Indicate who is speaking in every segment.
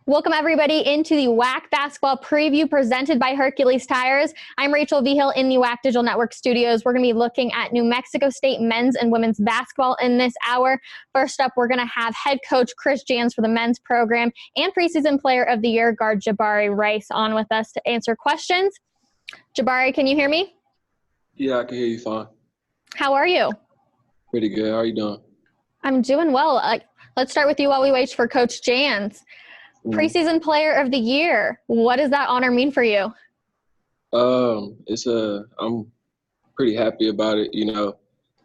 Speaker 1: Welcome everybody into the WAC basketball preview presented by Hercules Tires. I'm Rachel Vigil in the WAC Digital Network studios. We're going to be looking at New Mexico State men's and women's basketball in this hour. First up, we're going to have head coach Chris Jans for the men's program and preseason player of the year guard Jabari Rice on with us to answer questions. Jabari, can you hear me?
Speaker 2: Yeah, I can hear you fine.
Speaker 1: How are you?
Speaker 2: Pretty good. How are you doing?
Speaker 1: I'm doing well. Let's start with you while we wait for Coach Jans. Preseason player of the year. What does that honor mean for you?
Speaker 2: I'm pretty happy about it. You know,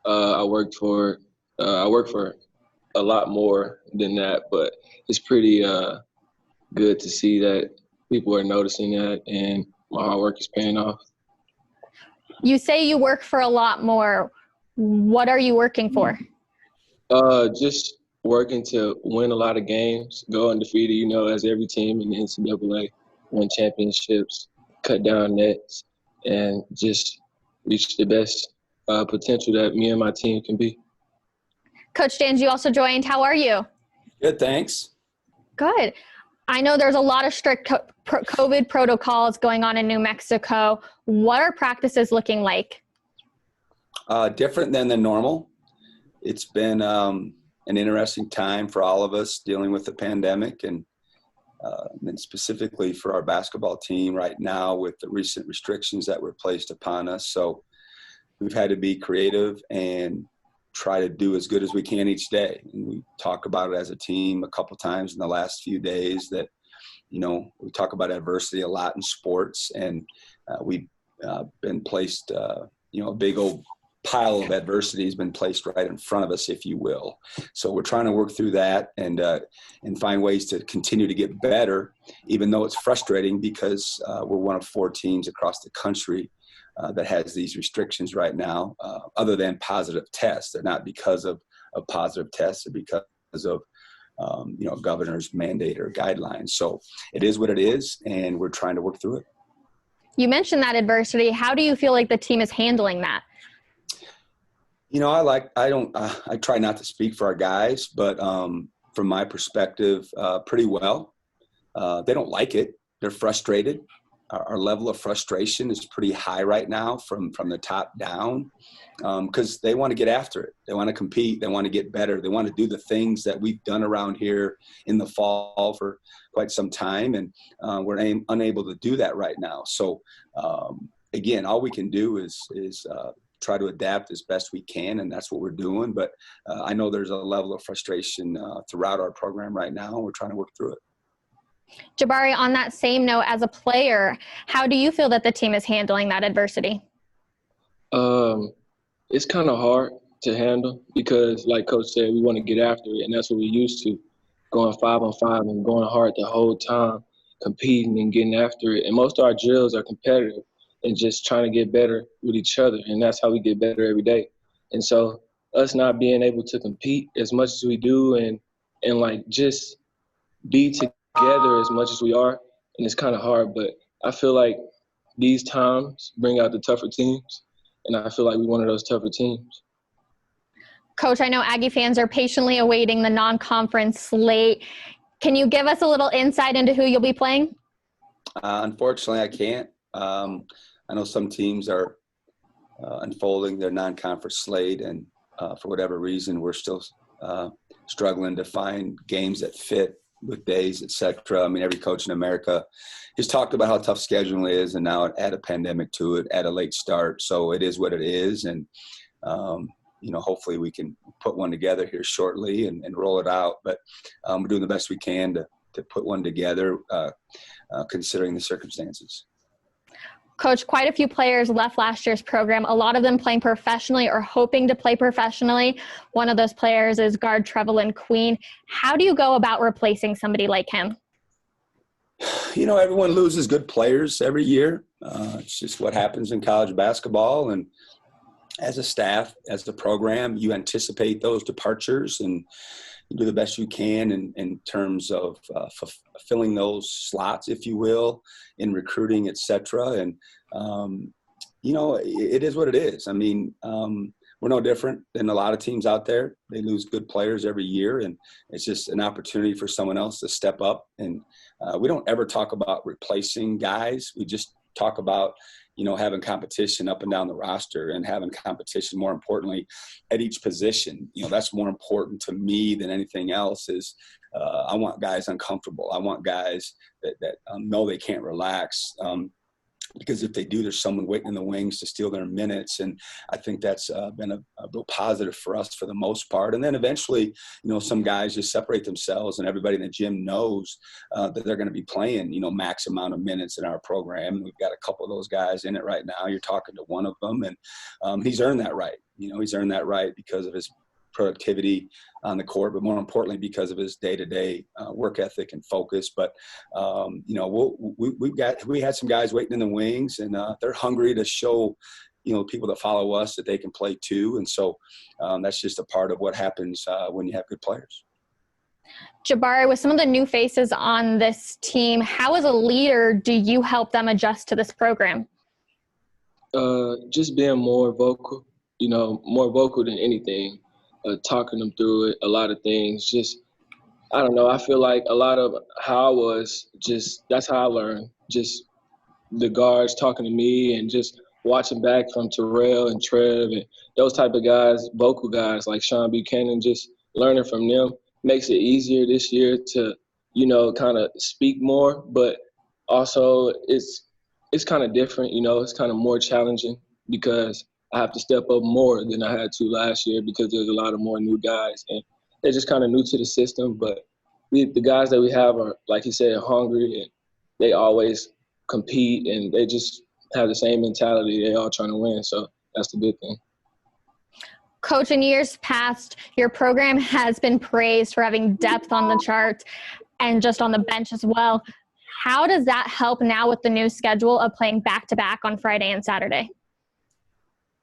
Speaker 2: I work for a lot more than that, but it's pretty good to see that people are noticing that and my hard work is paying off.
Speaker 1: You say you work for a lot more. What are you working for?
Speaker 2: Just working to win a lot of games, go undefeated, you know, as every team in the NCAA, win championships, cut down nets, and just reach the best potential that me and my team can be.
Speaker 1: Coach Jans, you also joined. How are you?
Speaker 3: Good, thanks.
Speaker 1: Good. I know there's a lot of strict COVID protocols going on in New Mexico. What are practices looking like?
Speaker 3: Different than the normal. It's been an interesting time for all of us dealing with the pandemic and specifically for our basketball team right now with the recent restrictions that were placed upon us. So we've had to be creative and try to do as good as we can each day. And we talk about it as a team a couple times in the last few days that, you know, we talk about adversity a lot in sports, and we've been placed, a big old pile of adversity has been placed right in front of us, if you will. So we're trying to work through that and find ways to continue to get better, even though it's frustrating because we're one of 4 teams across the country that has these restrictions right now, other than positive tests. They're not because of positive tests, they're because of governor's mandate or guidelines. So it is what it is, and we're trying to work through it.
Speaker 1: You mentioned that adversity. How do you feel like the team is handling that?
Speaker 3: You know, I try not to speak for our guys, but from my perspective, pretty well. They don't like it. They're frustrated. Our level of frustration is pretty high right now from the top down because they want to get after it. They want to compete. They want to get better. They want to do the things that we've done around here in the fall for quite some time, and we're unable to do that right now. So, again, all we can do is try to adapt as best we can, and that's what we're doing. But I know there's a level of frustration throughout our program right now, and we're trying to work through it.
Speaker 1: Jabari, on that same note, as a player, how do you feel that the team is handling that adversity?
Speaker 2: It's kind of hard to handle because, like Coach said, we want to get after it, and that's what we're used to, going 5-on-5 and going hard the whole time, competing and getting after it. And most of our drills are competitive and just trying to get better with each other, and that's how we get better every day. And so us not being able to compete as much as we do and like just be together as much as we are, and it's kind of hard, but I feel like these times bring out the tougher teams, and I feel like we're one of those tougher teams.
Speaker 1: Coach, I know Aggie fans are patiently awaiting the non-conference slate. Can you give us a little insight into who you'll be playing?
Speaker 3: Unfortunately, I can't. I know some teams are unfolding their non-conference slate, and for whatever reason, we're still struggling to find games that fit with days, et cetera. I mean, every coach in America has talked about how tough scheduling is, and now add a pandemic to it, add a late start. So it is what it is, and hopefully we can put one together here shortly and roll it out. But we're doing the best we can to put one together, considering the circumstances.
Speaker 1: Coach, quite a few players left last year's program, a lot of them playing professionally or hoping to play professionally. One of those players is guard Trevelin Queen. How do you go about replacing somebody like him?
Speaker 3: You know, everyone loses good players every year. It's just what happens in college basketball. And as a staff, as a program, you anticipate those departures and you do the best you can in terms of filling those slots, if you will, in recruiting, et cetera. And, it is what it is. I mean, we're no different than a lot of teams out there. They lose good players every year, and it's just an opportunity for someone else to step up. And we don't ever talk about replacing guys. We just talk about, having competition up and down the roster and having competition, more importantly, at each position. That's more important to me than anything else is I want guys uncomfortable. I want guys that know they can't relax. Because if they do, there's someone waiting in the wings to steal their minutes. And I think that's been a real positive for us for the most part. And then eventually, some guys just separate themselves and everybody in the gym knows that they're going to be playing, max amount of minutes in our program. And we've got a couple of those guys in it right now. You're talking to one of them, and he's earned that right. He's earned that right because of his productivity on the court, but more importantly, because of his day-to-day work ethic and focus. But, we had some guys waiting in the wings, and they're hungry to show, people that follow us that they can play too. And so that's just a part of what happens when you have good players.
Speaker 1: Jabari, with some of the new faces on this team, how as a leader do you help them adjust to this program?
Speaker 2: Just being more vocal, more vocal than anything. Talking them through it, a lot of things. Just, I don't know, I feel like a lot of how I was, just that's how I learned. Just the guards talking to me and just watching back from Terrell and Trev and those type of guys, vocal guys like Sean Buchanan, just learning from them makes it easier this year to, kind of speak more. But also it's kind of different, it's kind of more challenging because I have to step up more than I had to last year because there's a lot of more new guys, and they're just kind of new to the system. But the guys that we have are, like you said, hungry, and they always compete, and they just have the same mentality. They're all trying to win, so that's the good thing.
Speaker 1: Coach, in years past, your program has been praised for having depth on the chart and just on the bench as well. How does that help now with the new schedule of playing back-to-back on Friday and Saturday?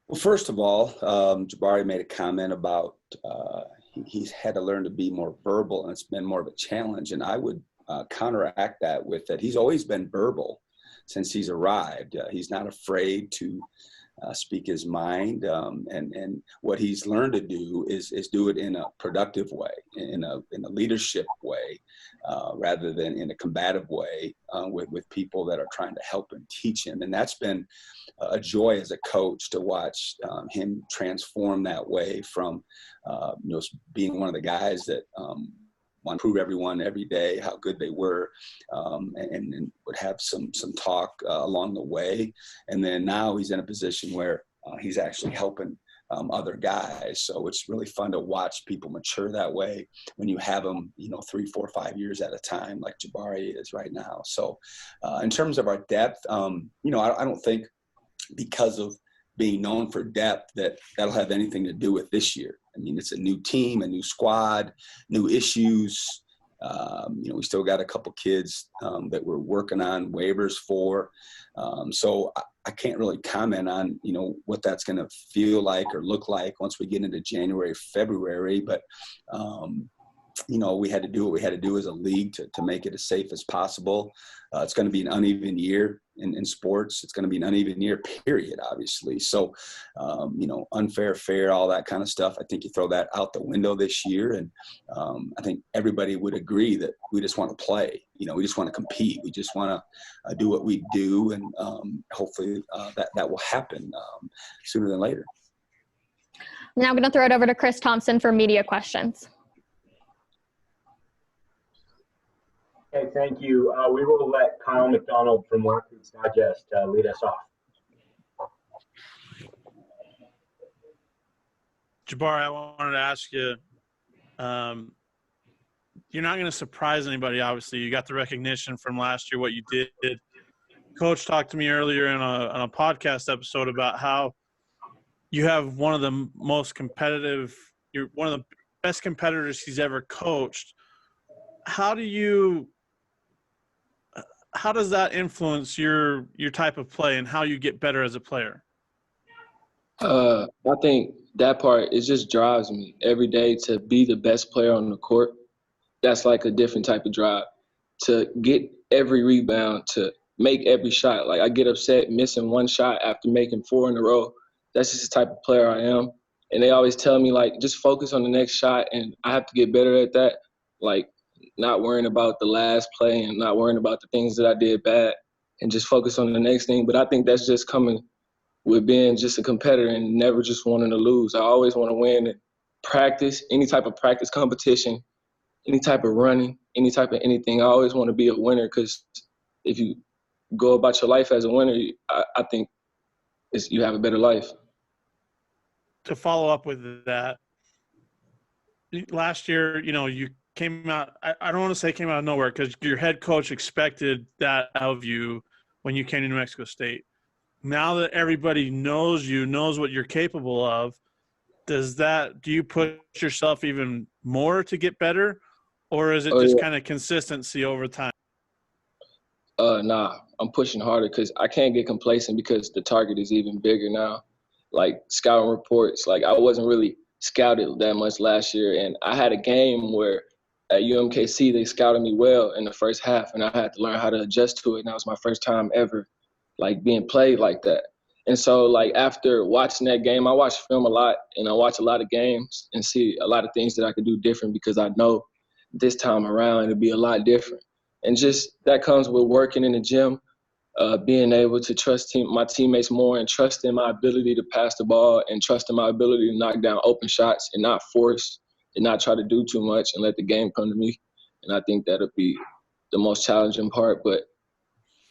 Speaker 3: Well, first of all, Jabari made a comment about he's had to learn to be more verbal, and it's been more of a challenge. And I would counteract that with that he's always been verbal since he's arrived. He's not afraid to speak his mind, and what he's learned to do is do it in a productive way, in a leadership way, rather than in a combative way with people that are trying to help and teach him. And that's been a joy as a coach to watch him transform that way from being one of the guys that want to prove everyone every day how good they were, and would have some talk along the way. And then now he's in a position where he's actually helping other guys. So it's really fun to watch people mature that way when you have them, 3, 4, 5 years at a time, like Jabari is right now. So in terms of our depth, I don't think because of being known for depth that'll have anything to do with this year. I mean, it's a new team, a new squad, new issues. We still got a couple kids that we're working on waivers for. So I can't really comment on, what that's going to feel like or look like once we get into January, February. But, we had to do what we had to do as a league to make it as safe as possible. It's going to be an uneven year in sports. It's going to be an uneven year, period, obviously. So, unfair, fair, all that kind of stuff. I think you throw that out the window this year. And I think everybody would agree that we just want to play. We just want to compete. We just want to do what we do. And hopefully that will happen sooner than later.
Speaker 1: Now I'm going to throw it over to Chris Thompson for media questions.
Speaker 4: Okay, thank you. We will let Kyle McDonald from Hercules Tires lead us off.
Speaker 5: Jabari, I wanted to ask you, you're not going to surprise anybody, obviously. You got the recognition from last year, what you did. Coach talked to me earlier on a podcast episode about how you have one of the most competitive – you're one of the best competitors he's ever coached. How does that influence your type of play and how you get better as a player?
Speaker 2: I think that part, it just drives me every day to be the best player on the court. That's like a different type of drive. To get every rebound, to make every shot. Like, I get upset missing one shot after making 4 in a row. That's just the type of player I am. And they always tell me, like, just focus on the next shot, and I have to get better at that, like not worrying about the last play and not worrying about the things that I did bad and just focus on the next thing. But I think that's just coming with being just a competitor and never just wanting to lose. I always want to win and practice, any type of practice competition, any type of running, any type of anything. I always want to be a winner, because if you go about your life as a winner, I think you have a better life.
Speaker 5: To follow up with that, last year, you came out – I don't want to say came out of nowhere, because your head coach expected that of you when you came to New Mexico State. Now that everybody knows you, knows what you're capable of, do you push yourself even more to get better, or is it just kind of consistency over time?
Speaker 2: Nah, I'm pushing harder, because I can't get complacent, because the target is even bigger now. Like scouting reports, like I wasn't really scouted that much last year, and I had a game where at UMKC they scouted me well in the first half, and I had to learn how to adjust to it, and that was my first time ever like being played like that. And so like after watching that game, I watch film a lot, and I watch a lot of games and see a lot of things that I could do different, because I know this time around it'll be a lot different. And just that comes with working in the gym, being able to trust my teammates more, and trusting my ability to pass the ball, and trusting my ability to knock down open shots and not force and not try to do too much and let the game come to me. And I think that'll be the most challenging part. But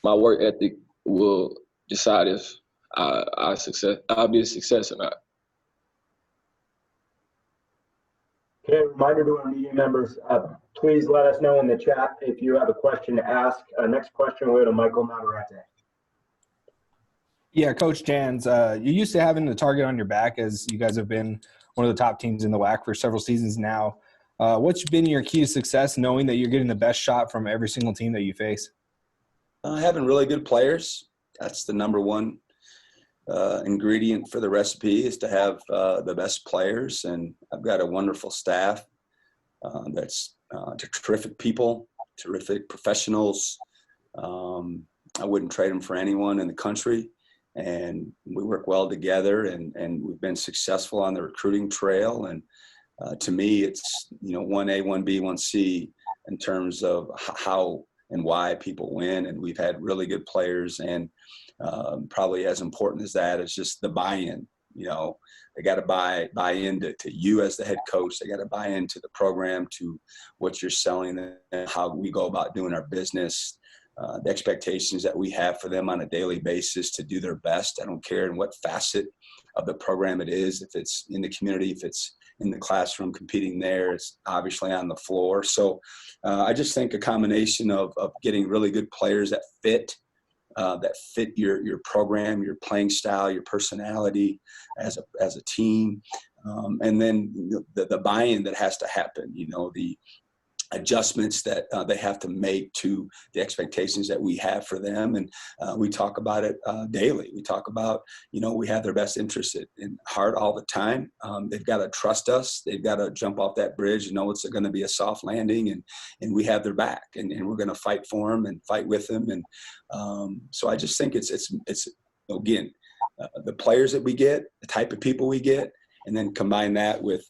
Speaker 2: my work ethic will decide if I'll be a success or not.
Speaker 4: Okay, reminder to our media members, please let us know in the chat if you have a question to ask. Next question will go to Michael Navarrete.
Speaker 6: Yeah, Coach Jans, you used to having the target on your back, as you guys have been one of the top teams in the WAC for several seasons now. What's been your key to success, knowing that you're getting the best shot from every single team that you face?
Speaker 3: Having really good players. That's the number one ingredient for the recipe, is to have the best players. And I've got a wonderful staff that's terrific people, terrific professionals. I wouldn't trade them for anyone in the country. And we work well together, and we've been successful on the recruiting trail. And to me, it's 1A, 1B, 1C in terms of how and why people win. And we've had really good players, and probably as important as that is just the buy-in. They got to buy into you as the head coach. They got to buy into the program, to what you're selling, and how we go about doing our business. The expectations that we have for them on a daily basis to do their best. I don't care in what facet of the program it is, if it's in the community, if it's in the classroom competing there, it's obviously on the floor. So I just think a combination of getting really good players that fit your program, your playing style, your personality as a team, and then the buy-in that has to happen. The adjustments that they have to make to the expectations that we have for them. And we talk about it daily. We talk about, we have their best interest in heart all the time. They've got to trust us. They've got to jump off that bridge and know it's going to be a soft landing, and we have their back, and we're going to fight for them and fight with them. And so I just think it's again, the players that we get, the type of people we get, and then combine that with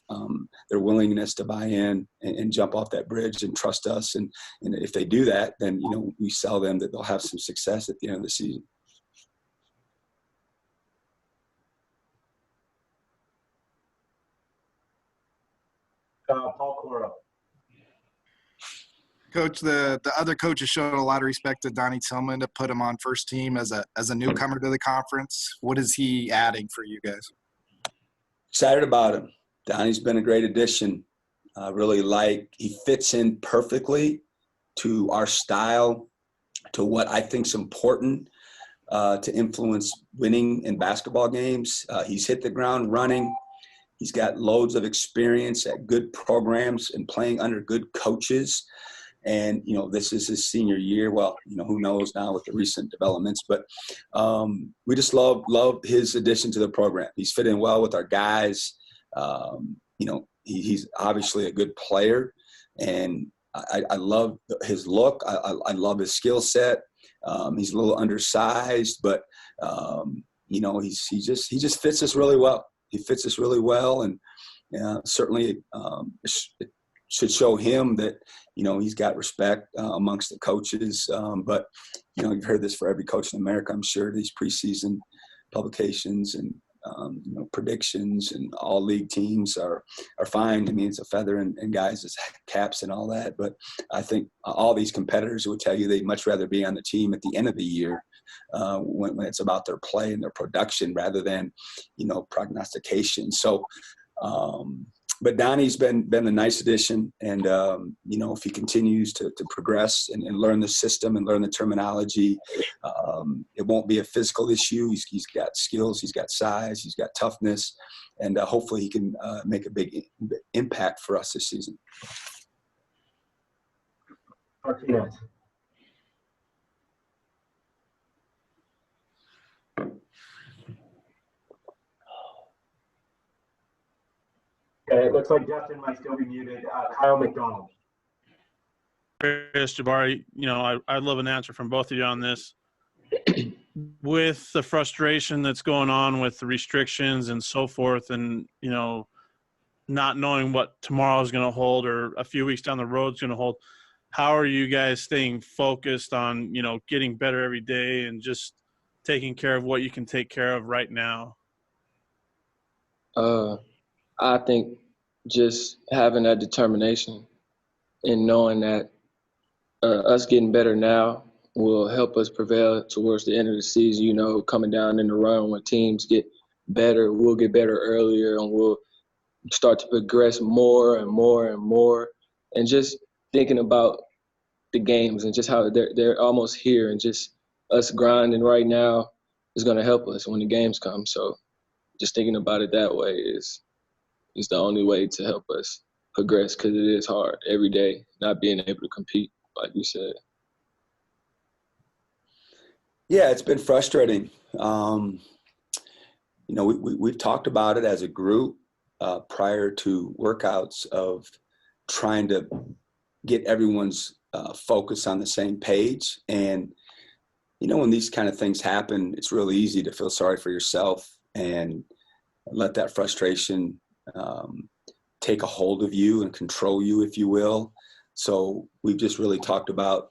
Speaker 3: their willingness to buy in and jump off that bridge and trust us. And if they do that, then, we sell them that they'll have some success at the end of the season.
Speaker 4: Paul Coro.
Speaker 7: Coach, the other coaches showed a lot of respect to Donnie Tillman to put him on first team as a newcomer to the conference. What is he adding for you guys?
Speaker 3: Excited about him. Donnie's been a great addition. He fits in perfectly to our style, to what I think is important to influence winning in basketball games. He's hit the ground running. He's got loads of experience at good programs and playing under good coaches. And, this is his senior year. Well, who knows now with the recent developments, but we just love his addition to the program. He's fit in well with our guys. He's obviously a good player, and I love his look. I love his skill set. He's a little undersized, but he just fits us really well. he fits us really well, and certainly it should show him that, he's got respect amongst the coaches. But, you've heard this for every coach in America, I'm sure. These preseason publications and, predictions and all league teams are fine. I mean, it's a feather in guys' caps and all that. But I think all these competitors would tell you they'd much rather be on the team at the end of the year when it's about their play and their production rather than, prognostication. So, but Donnie's been a nice addition, and if he continues to progress and learn the system and learn the terminology, it won't be a physical issue. He's got skills, he's got size, he's got toughness, and hopefully he can make a big impact for us this season.
Speaker 4: Martinez. Okay, it looks like Justin might still be muted. Kyle McDonald.
Speaker 5: Chris Jabari, I'd love an answer from both of you on this. With the frustration that's going on with the restrictions and so forth, and, not knowing what tomorrow is going to hold or a few weeks down the road is going to hold, how are you guys staying focused on, getting better every day and just taking care of what you can take care of right now?
Speaker 2: I think just having that determination and knowing that us getting better now will help us prevail towards the end of the season. Coming down in the run when teams get better, we'll get better earlier and we'll start to progress more and more and more. And just thinking about the games and just how they're almost here, and just us grinding right now is going to help us when the games come. So just thinking about it that way is the only way to help us progress, because it is hard every day not being able to compete, like you said.
Speaker 3: Yeah, it's been frustrating. We've talked about it as a group prior to workouts of trying to get everyone's focus on the same page. And, when these kind of things happen, it's really easy to feel sorry for yourself and let that frustration take a hold of you and control you, if you will. So we've just really talked about,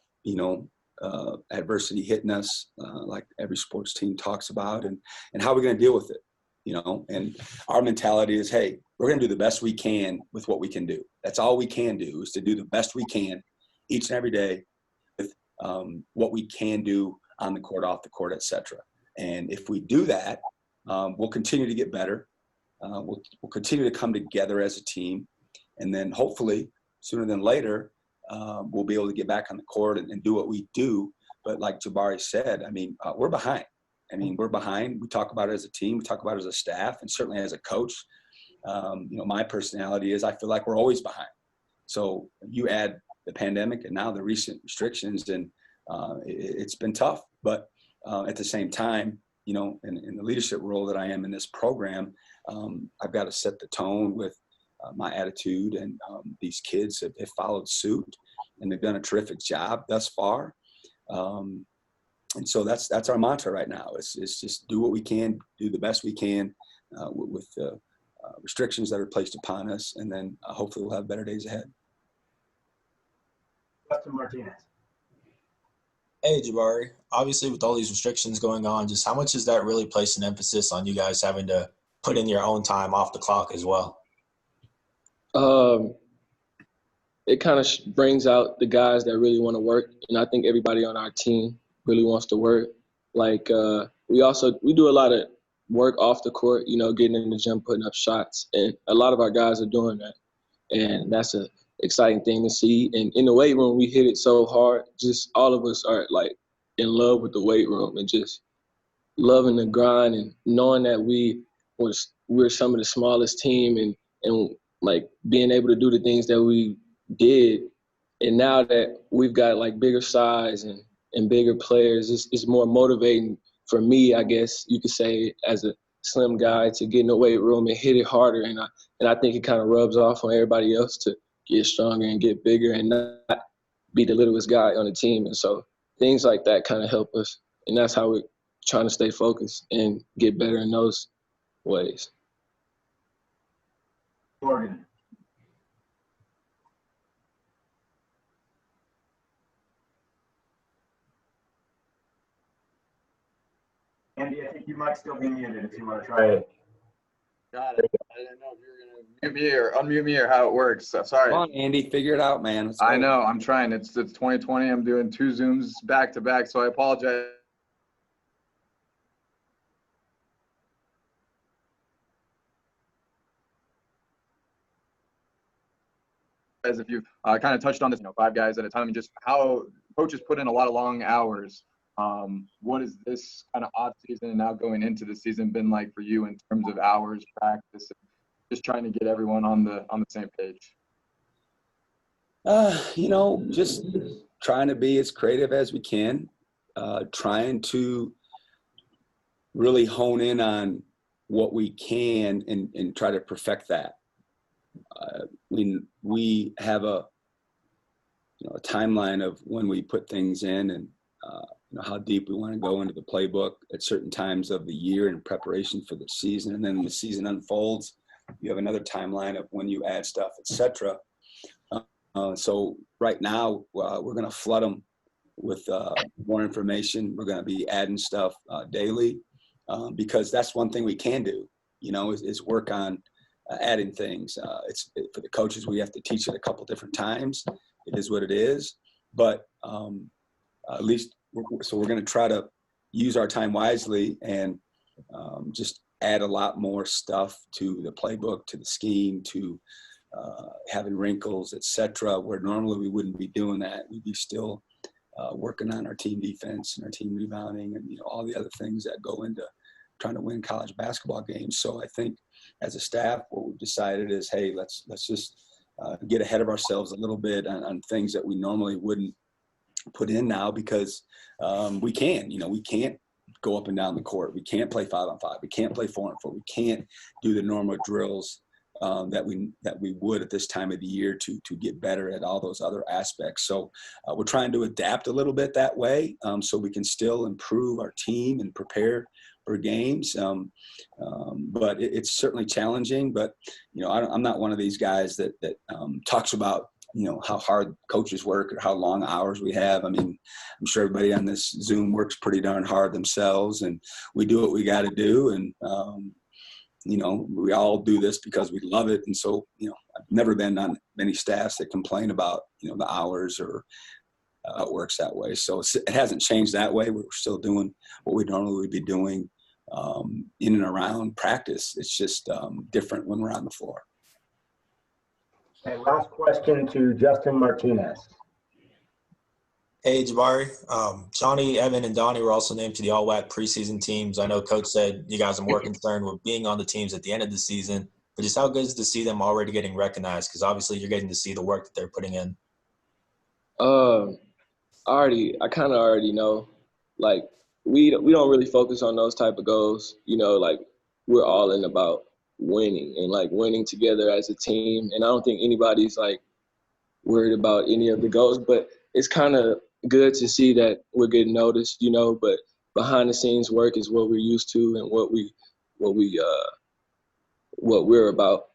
Speaker 3: adversity hitting us, like every sports team talks about, and how we're going to deal with it, and our mentality is, hey, we're going to do the best we can with what we can do. That's all we can do, is to do the best we can each and every day with what we can do on the court, off the court, et cetera. And if we do that, we'll continue to get better. We'll continue to come together as a team, and then hopefully sooner than later, we'll be able to get back on the court and do what we do. But like Jabari said, we're behind. We're behind. We talk about it as a team. We talk about it as a staff, and certainly as a coach. My personality is I feel like we're always behind. So you add the pandemic and now the recent restrictions, and it's been tough. But at the same time, in the leadership role that I am in this program, I've got to set the tone with my attitude, and these kids have followed suit, and they've done a terrific job thus far. And so that's our mantra right now. It's just do what we can, do the best we can with the restrictions that are placed upon us, and then hopefully we'll have better days ahead.
Speaker 4: Justin Martinez.
Speaker 8: Hey, Jabari. Obviously, with all these restrictions going on, just how much does that really place an emphasis on you guys having to put in your own time off the clock as well?
Speaker 2: It kind of brings out the guys that really want to work, and I think everybody on our team really wants to work. Like we do a lot of work off the court, getting in the gym, putting up shots, and a lot of our guys are doing that, and that's a exciting thing to see. And in the weight room, we hit it so hard. Just all of us are like in love with the weight room and just loving the grind, and knowing that we're some of the smallest team, and like being able to do the things that we did. And now that we've got like bigger size and bigger players, it's more motivating for me, I guess you could say, as a slim guy, to get in the weight room and hit it harder. And I think it kind of rubs off on everybody else to get stronger and get bigger and not be the littlest guy on the team. And so things like that kind of help us. And that's how we're trying to stay focused and get better in those ways.
Speaker 4: Morgan. Andy, I think you might still be muted if you want to try it.
Speaker 9: Got it. I didn't know if you were going to mute me or unmute me or how it works. So, sorry.
Speaker 3: Come on, Andy, figure it out, man. Let's
Speaker 9: I
Speaker 3: go.
Speaker 9: know. I'm trying. It's 2020. I'm doing 2 Zooms back to back, so I apologize. As if you've kind of touched on this, 5 guys at a time, and just how coaches put in a lot of long hours. What has this kind of off season and now going into the season been like for you in terms of hours, practice, and just trying to get everyone on the same page?
Speaker 3: Just trying to be as creative as we can, trying to really hone in on what we can and try to perfect that. We have a timeline of when we put things in and how deep we want to go into the playbook at certain times of the year in preparation for the season. And then when the season unfolds, you have another timeline of when you add stuff, etc. So right now, we're going to flood them with more information. We're going to be adding stuff daily because that's one thing we can do, is work on adding things. It's for the coaches, we have to teach it a couple different times. It is what it is. But at least, so we're going to try to use our time wisely and just add a lot more stuff to the playbook, to the scheme, to having wrinkles, etc., where normally we wouldn't be doing that. We'd be still working on our team defense and our team rebounding and all the other things that go into trying to win college basketball games. So I think as a staff, what we've decided is, hey, let's just get ahead of ourselves a little bit on things that we normally wouldn't put in now because we can. We can't go up and down the court. We can't play 5-on-5. We can't play 4-on-4. We can't do the normal drills that we would at this time of the year to get better at all those other aspects. So we're trying to adapt a little bit that way so we can still improve our team and prepare for games. But it's certainly challenging. But I'm not one of these guys that talks about how hard coaches work or how long hours we have. I mean, I'm sure everybody on this Zoom works pretty darn hard themselves, and we do what we got to do. And we all do this because we love it. And so, I've never been on many staffs that complain about, the hours or it works that way. So it hasn't changed that way. We're still doing what we normally would be doing in and around practice. It's just different when we're on the floor.
Speaker 4: Okay, last question to Justin Martinez.
Speaker 8: Hey, Jabari. Johnny, Evan, and Donnie were also named to the All WAC preseason teams. I know Coach said you guys are more concerned with being on the teams at the end of the season, but just how good is it to see them already getting recognized? Because obviously you're getting to see the work that they're putting in.
Speaker 2: I kind of already know. Like, we don't really focus on those type of goals. Like, we're all in about winning and, like, winning together as a team. And I don't think anybody's, like, worried about any of the goals. But it's kind of good to see that we're getting noticed, but behind the scenes work is what we're used to and what we're about.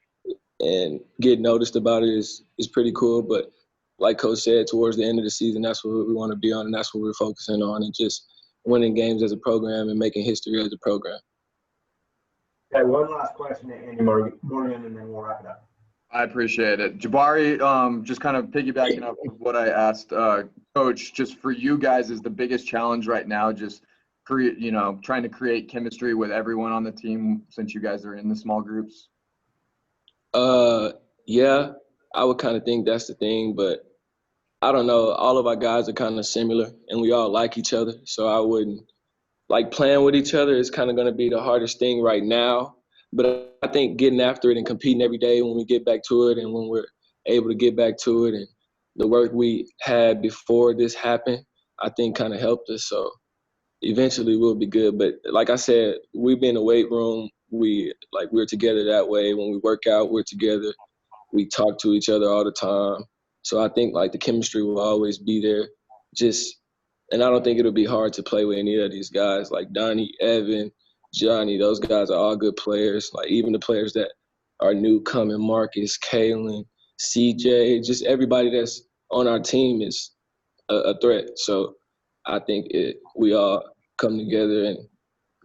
Speaker 2: And getting noticed about it is pretty cool. But like Coach said, towards the end of the season, that's what we want to be on, and that's what we're focusing on, and just winning games as a program and making history as a program.
Speaker 4: Okay, one last question to Andy Morgan, and then we'll wrap it up.
Speaker 9: I appreciate it. Jabari, just kind of piggybacking off of what I asked Coach, just for you guys is the biggest challenge right now, just trying to create chemistry with everyone on the team since you guys are in the small groups?
Speaker 2: Yeah, I would kind of think that's the thing, but I don't know. All of our guys are kind of similar, and we all like each other, so I wouldn't like playing with each other is kind of going to be the hardest thing right now. But I think getting after it and competing every day when we get back to it and when we're able to get back to it and the work we had before this happened, I think kind of helped us. So eventually we'll be good. But like I said, we've been in the weight room. We're together that way. When we work out, we're together. We talk to each other all the time. So I think like the chemistry will always be there. And I don't think it'll be hard to play with any of these guys like Donnie, Evan, Johnny. Those guys are all good players. Like even the players that our new coming Marcus, Kalen, CJ, just everybody that's on our team is a threat. So I think we all come together and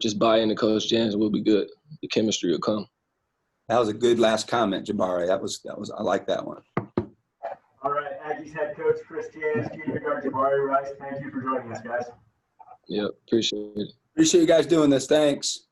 Speaker 2: just buy into Coach Jans, we'll be good. The chemistry will come.
Speaker 3: That was a good last comment, Jabari. That was I like that one.
Speaker 4: All right, Aggies head coach Chris Jans, junior guard Jabari Rice. Thank you for joining us, guys.
Speaker 2: Yep, appreciate it.
Speaker 3: Appreciate you guys doing this. Thanks.